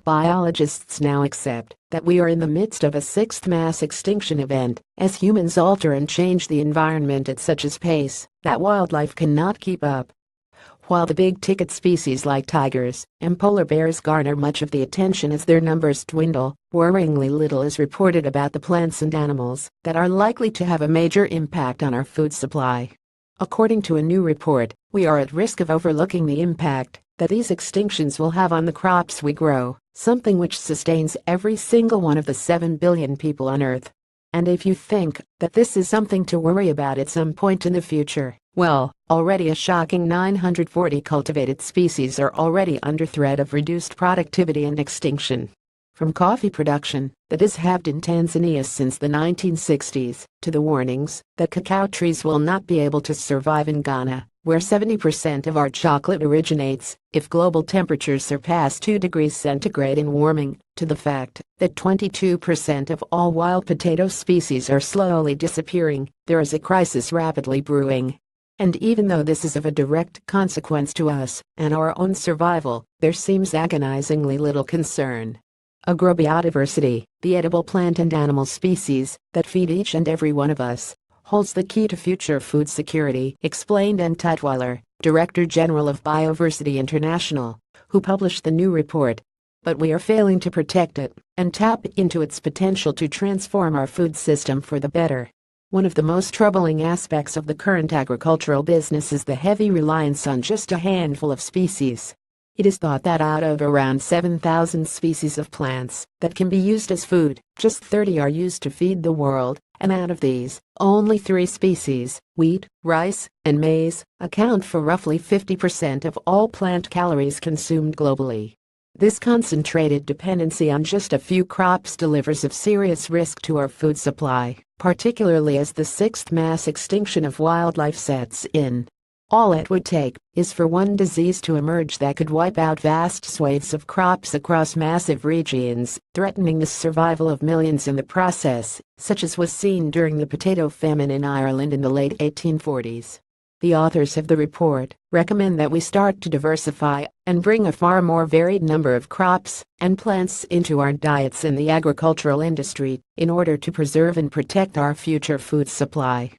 Biologists now accept that we are in the midst of a sixth mass extinction event as humans alter and change the environment at such a pace that wildlife cannot keep up. While the big-ticket species like tigers and polar bears garner much of the attention as their numbers dwindle, worryingly little is reported about the plants and animals that are likely to have a major impact on our food supply. According to a new report, we are at risk of overlooking the impact that these extinctions will have on the crops we grow, something which sustains every single one of the 7 billion people on Earth. And if you think that this is something to worry about at some point in the future, well, already a shocking 940 cultivated species are already under threat of reduced productivity and extinction. From coffee production that has halved in Tanzania since the 1960s, to the warnings that cacao trees will not be able to survive in Ghana, where 70% of our chocolate originates, if global temperatures surpass 2 degrees centigrade in warming, to the fact that 22% of all wild potato species are slowly disappearing, there is a crisis rapidly brewing. And even though this is of a direct consequence to us and our own survival, there seems agonizingly little concern. Agrobiodiversity, the edible plant and animal species that feed each and every one of us, holds the key to future food security, explained N. Tutwiler, Director General of Biodiversity International, who published the new report. But we are failing to protect it and tap into its potential to transform our food system for the better. One of the most troubling aspects of the current agricultural business is the heavy reliance on just a handful of species. It is thought that out of around 7,000 species of plants that can be used as food, just 30 are used to feed the world, and out of these, only 3 species, wheat, rice, and maize, account for roughly 50% of all plant calories consumed globally. This concentrated dependency on just a few crops delivers a serious risk to our food supply, particularly as the sixth mass extinction of wildlife sets in. All it would take is for one disease to emerge that could wipe out vast swathes of crops across massive regions, threatening the survival of millions in the process, such as was seen during the potato famine in Ireland in the late 1840s. The authors of the report recommend that we start to diversify and bring a far more varied number of crops and plants into our diets in the agricultural industry in order to preserve and protect our future food supply.